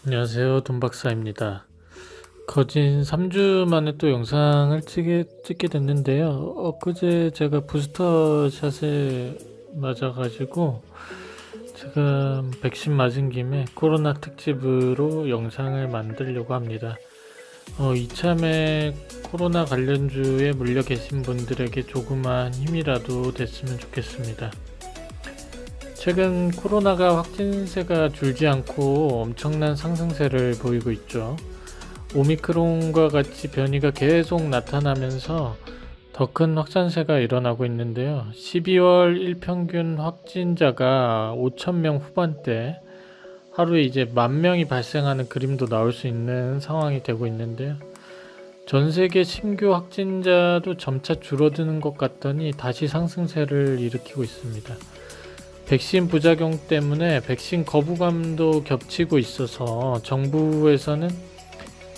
안녕하세요. 돈박사입니다. 거진 3주 만에 또 영상을 찍게 됐는데요. 엊그제 제가 부스터 샷에 맞아가지고 지금 백신 맞은 김에 코로나 특집으로 영상을 만들려고 합니다. 이참에 코로나 관련주에 물려 계신 분들에게 조그만 힘이라도 됐으면 좋겠습니다. 최근 코로나가 확진세가 줄지 않고 엄청난 상승세를 보이고 있죠. 오미크론과 같이 변이가 계속 나타나면서 더 큰 확산세가 일어나고 있는데요. 12월 일평균 확진자가 5,000명 후반대, 하루에 이제 10,000명이 발생하는 그림도 나올 수 있는 상황이 되고 있는데요. 전 세계 신규 확진자도 점차 줄어드는 것 같더니 다시 상승세를 일으키고 있습니다. 백신 부작용 때문에 백신 거부감도 겹치고 있어서 정부에서는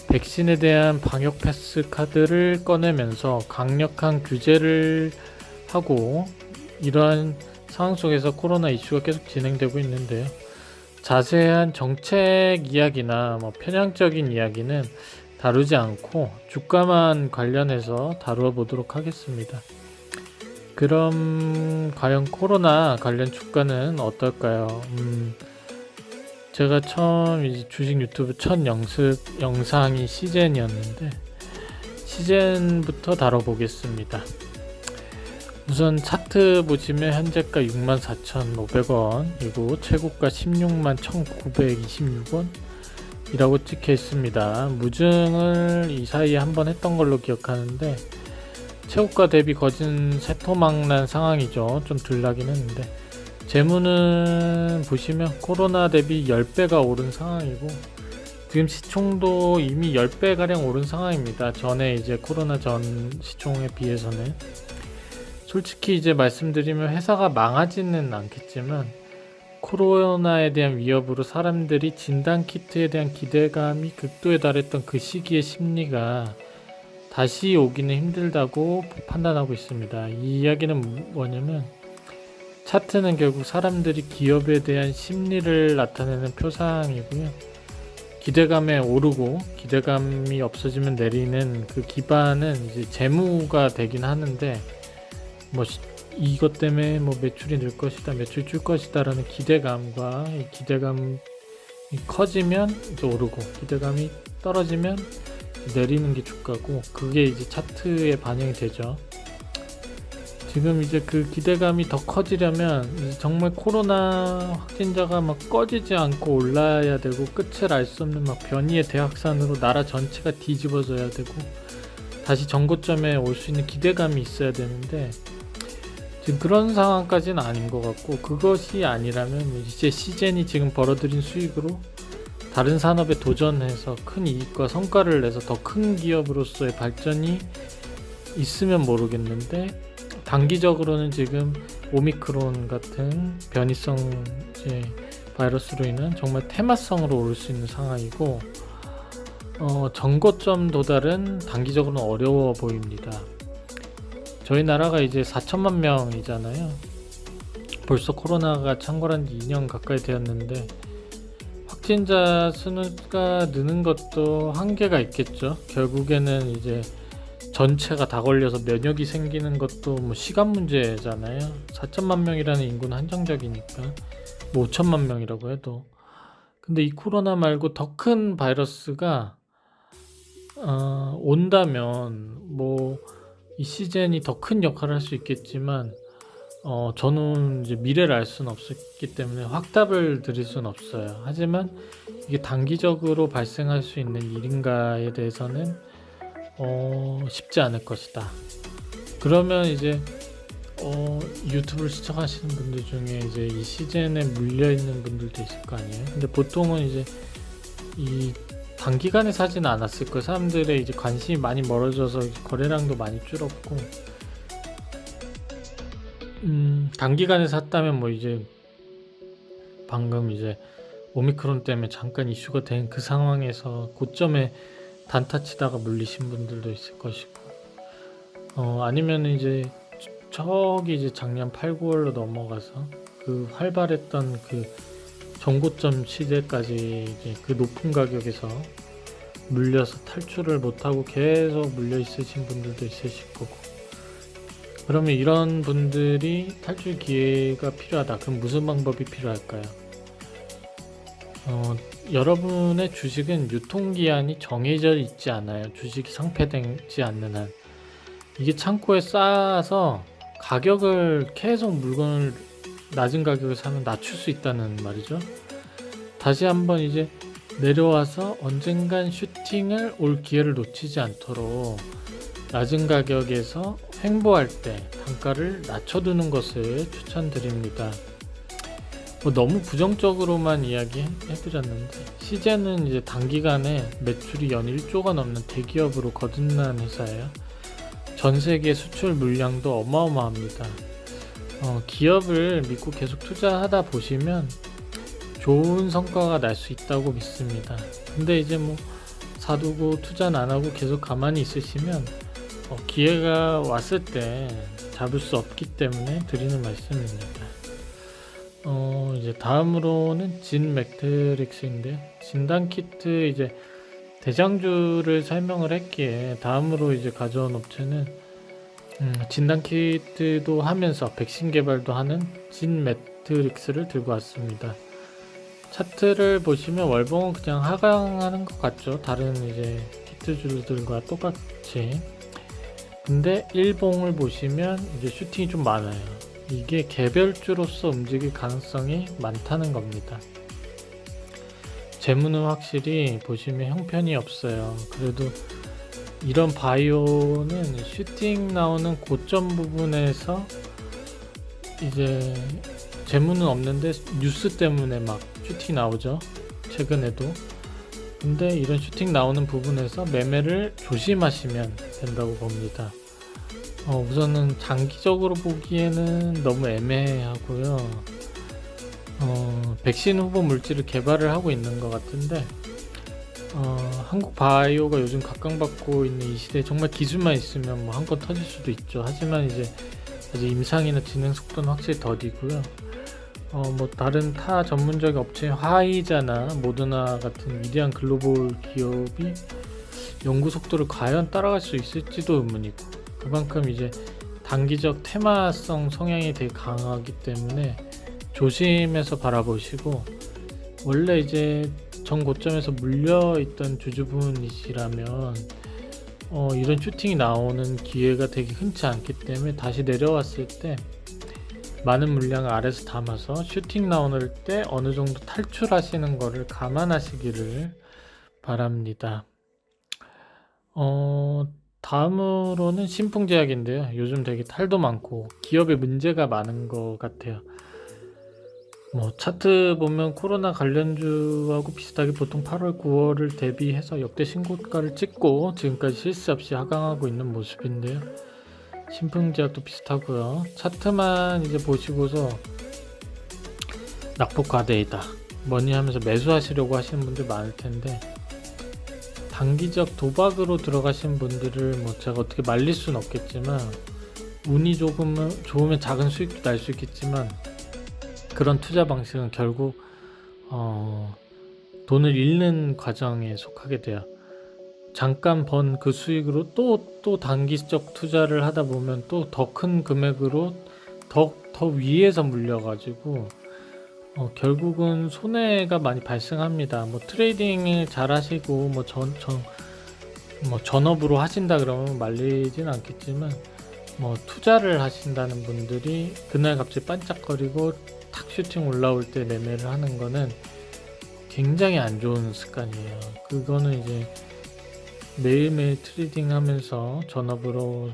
백신에 대한 방역 패스 카드를 꺼내면서 강력한 규제를 하고, 이러한 상황 속에서 코로나 이슈가 계속 진행되고 있는데요. 자세한 정책 이야기나 편향적인 이야기는 다루지 않고 주가만 관련해서 다루어 보도록 하겠습니다. 그럼 과연 코로나 관련 주가는 어떨까요? 제가 처음 이제 주식 유튜브 첫 영상이 시젠이었는데 시젠부터 다뤄보겠습니다. 우선 차트 보시면 현재가 64,500원이고 최고가 161,926원 이라고 찍혀 있습니다. 무증을 이 사이에 한번 했던 걸로 기억하는데 최고가 대비 거진 새토막난 상황이죠. 좀 덜 나긴 했는데 재무는 보시면 코로나 대비 10배가 오른 상황이고 지금 시총도 이미 10배가량 오른 상황입니다. 전에 이제 코로나 전 시총에 비해서는. 솔직히 이제 말씀드리면 회사가 망하지는 않겠지만 코로나에 대한 위협으로 사람들이 진단키트에 대한 기대감이 극도에 달했던 그 시기의 심리가 다시 오기는 힘들다고 판단하고 있습니다. 이 이야기는 뭐냐면 차트는 결국 사람들이 기업에 대한 심리를 나타내는 표상이고요. 기대감에 오르고 기대감이 없어지면 내리는 그 기반은 이제 재무가 되긴 하는데 이것 때문에 매출이 늘 것이다, 매출 줄 것이다 라는 기대감과 이 기대감이 커지면 이제 오르고 기대감이 떨어지면 내리는 게 주가고, 그게 이제 차트에 반영이 되죠. 지금 이제 그 기대감이 더 커지려면 이제 정말 코로나 확진자가 꺼지지 않고 올라야 되고 끝을 알 수 없는 변이의 대확산으로 나라 전체가 뒤집어져야 되고 다시 정고점에 올 수 있는 기대감이 있어야 되는데 지금 그런 상황까지는 아닌 것 같고, 그것이 아니라면 이제 시젠이 지금 벌어들인 수익으로 다른 산업에 도전해서 큰 이익과 성과를 내서 더 큰 기업으로서의 발전이 있으면 모르겠는데, 단기적으로는 지금 오미크론 같은 변이성 바이러스로 인한 정말 테마성으로 오를 수 있는 상황이고, 정고점 도달은 단기적으로는 어려워 보입니다. 저희 나라가 이제 4천만 명이잖아요. 벌써 코로나가 창궐한 지 2년 가까이 되었는데 확진자 수가 느는 것도 한계가 있겠죠. 결국에는 이제 전체가 다 걸려서 면역이 생기는 것도 시간 문제잖아요. 4천만 명이라는 인구는 한정적이니까 5천만 명이라고 해도. 근데 이 코로나 말고 더 큰 바이러스가 온다면 이 시즌이 더 큰 역할을 할 수 있겠지만 저는 이제 미래를 알 수는 없었기 때문에 확답을 드릴 수는 없어요. 하지만 이게 단기적으로 발생할 수 있는 일인가에 대해서는 쉽지 않을 것이다. 그러면 이제 유튜브를 시청하시는 분들 중에 이제 이 시즌에 물려 있는 분들도 있을 거 아니에요. 근데 보통은 이제 이 단기간에 사지는 않았을 거예요. 사람들의 이제 관심이 많이 멀어져서 거래량도 많이 줄었고, 단기간에 샀다면 이제 방금 이제 오미크론 때문에 잠깐 이슈가 된 그 상황에서 고점에 단타 치다가 물리신 분들도 있을 것이고, 아니면 이제 저기 이제 작년 8, 9월로 넘어가서 그 활발했던 그 정고점 시대까지 이제 그 높은 가격에서 물려서 탈출을 못하고 계속 물려 있으신 분들도 있으실 거고, 그러면 이런 분들이 탈출 기회가 필요하다. 그럼 무슨 방법이 필요할까요? 여러분의 주식은 유통기한이 정해져 있지 않아요. 주식이 상폐되지 않는 한. 이게 창고에 쌓아서 가격을 계속 물건을 낮은 가격에 사면 낮출 수 있다는 말이죠. 다시 한번 이제 내려와서 언젠간 슈팅을 올 기회를 놓치지 않도록 낮은 가격에서 횡보할 때 단가를 낮춰두는 것을 추천드립니다. 너무 부정적으로만 이야기해드렸는데, 시제는 이제 단기간에 매출이 연 1조가 넘는 대기업으로 거듭난 회사예요. 전 세계 수출 물량도 어마어마합니다. 기업을 믿고 계속 투자하다 보시면 좋은 성과가 날 수 있다고 믿습니다. 근데 이제 뭐 사두고 투자는 안 하고 계속 가만히 있으시면 기회가 왔을 때 잡을 수 없기 때문에 드리는 말씀입니다. 이제 다음으로는 진 매트릭스인데요. 진단 키트 이제 대장주를 설명을 했기에 다음으로 이제 가져온 업체는 진단 키트도 하면서 백신 개발도 하는 진 매트릭스를 들고 왔습니다. 차트를 보시면 월봉은 그냥 하강하는 것 같죠. 다른 이제 키트주들과 똑같이. 근데 일봉을 보시면 이제 슈팅이 좀 많아요. 이게 개별주로서 움직일 가능성이 많다는 겁니다. 재무는 확실히 보시면 형편이 없어요. 그래도 이런 바이오는 슈팅 나오는 고점 부분에서 이제 재무는 없는데 뉴스 때문에 막 슈팅 나오죠. 최근에도. 근데 이런 슈팅 나오는 부분에서 매매를 조심하시면 된다고 봅니다. 우선은 장기적으로 보기에는 너무 애매하고요. 백신 후보 물질을 개발을 하고 있는 것 같은데, 한국 바이오가 요즘 각광받고 있는 이 시대에 정말 기술만 있으면 뭐 한건 터질 수도 있죠. 하지만 이제 아직 임상이나 진행 속도는 확실히 더디고요. 뭐 다른 타 전문적 업체 화이자나 모더나 같은 위대한 글로벌 기업이 연구 속도를 과연 따라갈 수 있을지도 의문이고, 그만큼 이제 단기적 테마성 성향이 되게 강하기 때문에 조심해서 바라보시고, 원래 이제 전 고점에서 물려있던 주주분이시라면 이런 슈팅이 나오는 기회가 되게 흔치 않기 때문에 다시 내려왔을 때 많은 물량을 아래서 담아서 슈팅 나오는 때 어느 정도 탈출하시는 거를 감안하시기를 바랍니다. 다음으로는 신풍제약인데요. 요즘 되게 탈도 많고 기업에 문제가 많은 것 같아요. 뭐 차트 보면 코로나 관련주하고 비슷하게 보통 8월, 9월을 대비해서 역대 신고가를 찍고 지금까지 실수 없이 하강하고 있는 모습인데요. 신풍제약도 비슷하고요. 차트만 이제 보시고서 낙폭 과대이다 뭐니 하면서 매수하시려고 하시는 분들 많을 텐데, 단기적 도박으로 들어가신 분들을 뭐 제가 어떻게 말릴 수는 없겠지만, 운이 조금 좋으면 작은 수익도 날 수 있겠지만 그런 투자 방식은 결국 돈을 잃는 과정에 속하게 돼요. 잠깐 번 그 수익으로 또 단기적 투자를 하다 보면 또 더 큰 금액으로 더 위에서 물려가지고 결국은 손해가 많이 발생합니다. 뭐 트레이딩을 잘 하시고 뭐 전업으로 하신다 그러면 말리진 않겠지만, 뭐 투자를 하신다는 분들이 그날 갑자기 반짝거리고 탁 슈팅 올라올 때 매매를 하는 거는 굉장히 안 좋은 습관이에요. 그거는 이제 매일매일 트레이딩 하면서 전업으로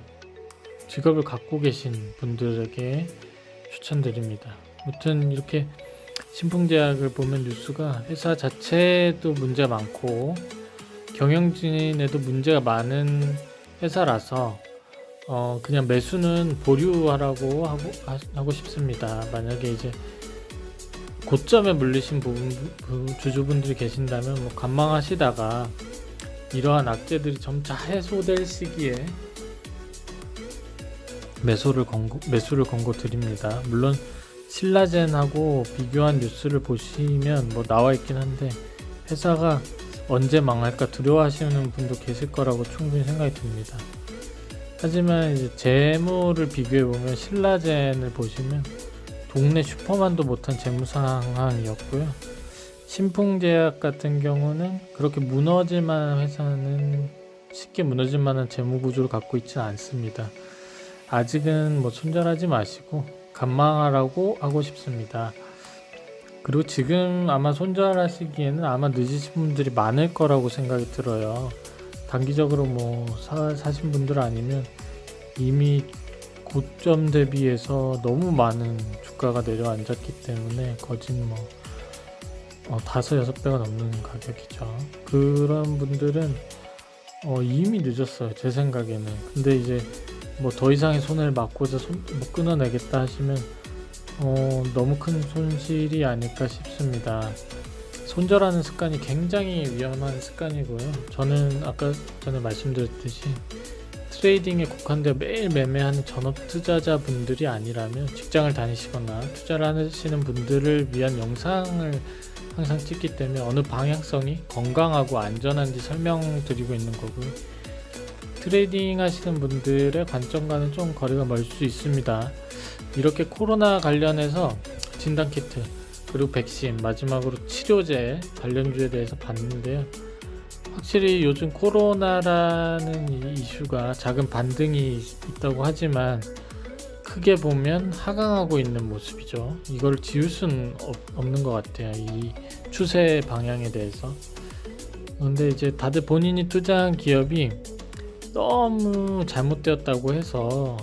직업을 갖고 계신 분들에게 추천드립니다. 아무튼 이렇게 신풍제약을 보면 뉴스가 회사 자체도 문제가 많고 경영진에도 문제가 많은 회사라서 그냥 매수는 보류하라고 하고 싶습니다. 만약에 이제 고점에 물리신 주주분들이 계신다면 뭐 관망하시다가 이러한 악재들이 점차 해소될 시기에 매수를 권고 드립니다. 물론 신라젠하고 비교한 뉴스를 보시면 뭐 나와 있긴 한데 회사가 언제 망할까 두려워하시는 분도 계실 거라고 충분히 생각이 듭니다. 하지만 이제 재무를 비교해 보면 신라젠을 보시면 동네 슈퍼만도 못한 재무 상황이었고요. 신풍제약 같은 경우는 그렇게 무너질 만한 회사는 쉽게 무너질 만한 재무 구조를 갖고 있지는 않습니다. 아직은 뭐 손절하지 마시고 간망하라고 하고 싶습니다. 그리고 지금 아마 손절하시기에는 아마 늦으신 분들이 많을 거라고 생각이 들어요. 단기적으로 뭐 사신 분들 아니면 이미 고점 대비해서 너무 많은 주가가 내려앉았기 때문에 거진 뭐 5-6배가 넘는 가격이죠. 그런 분들은 이미 늦었어요, 제 생각에는. 근데 이제 뭐 더 이상의 손해를 막고자 뭐 끊어내겠다 하시면 너무 큰 손실이 아닐까 싶습니다. 손절하는 습관이 굉장히 위험한 습관이고요. 저는 아까 전에 말씀드렸듯이 트레이딩에 국한되어 매일 매매하는 전업 투자자분들이 아니라면 직장을 다니시거나 투자를 하시는 분들을 위한 영상을 항상 찍기 때문에 어느 방향성이 건강하고 안전한지 설명드리고 있는 거고요. 트레이딩 하시는 분들의 관점과는 좀 거리가 멀 수 있습니다. 이렇게 코로나 관련해서 진단키트 그리고 백신 마지막으로 치료제 관련주에 대해서 봤는데요. 확실히 요즘 코로나라는 이 이슈가 작은 반등이 있다고 하지만 크게 보면 하강하고 있는 모습이죠. 이걸 지울 수는 없는 것 같아요, 이 추세 방향에 대해서. 근데 이제 다들 본인이 투자한 기업이 너무 잘못되었다고 해서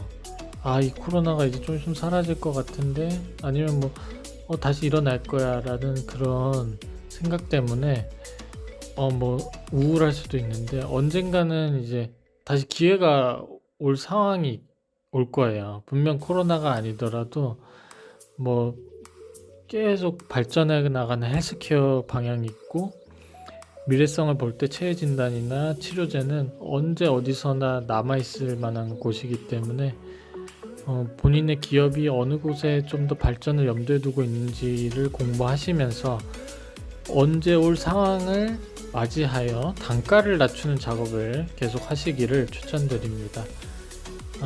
이 코로나가 이제 좀 사라질 것 같은데 아니면 뭐 다시 일어날 거야 라는 그런 생각 때문에 뭐 우울할 수도 있는데 언젠가는 이제 다시 기회가 올 상황이 올 거예요. 분명 코로나가 아니더라도 뭐 계속 발전해 나가는 헬스케어 방향이 있고 미래성을 볼 때 체해진단이나 치료제는 언제 어디서나 남아있을 만한 곳이기 때문에 본인의 기업이 어느 곳에 좀 더 발전을 염두에 두고 있는지를 공부하시면서 언제 올 상황을 맞이하여 단가를 낮추는 작업을 계속 하시기를 추천드립니다.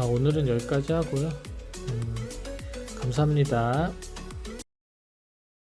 오늘은 여기까지 하고요. 감사합니다.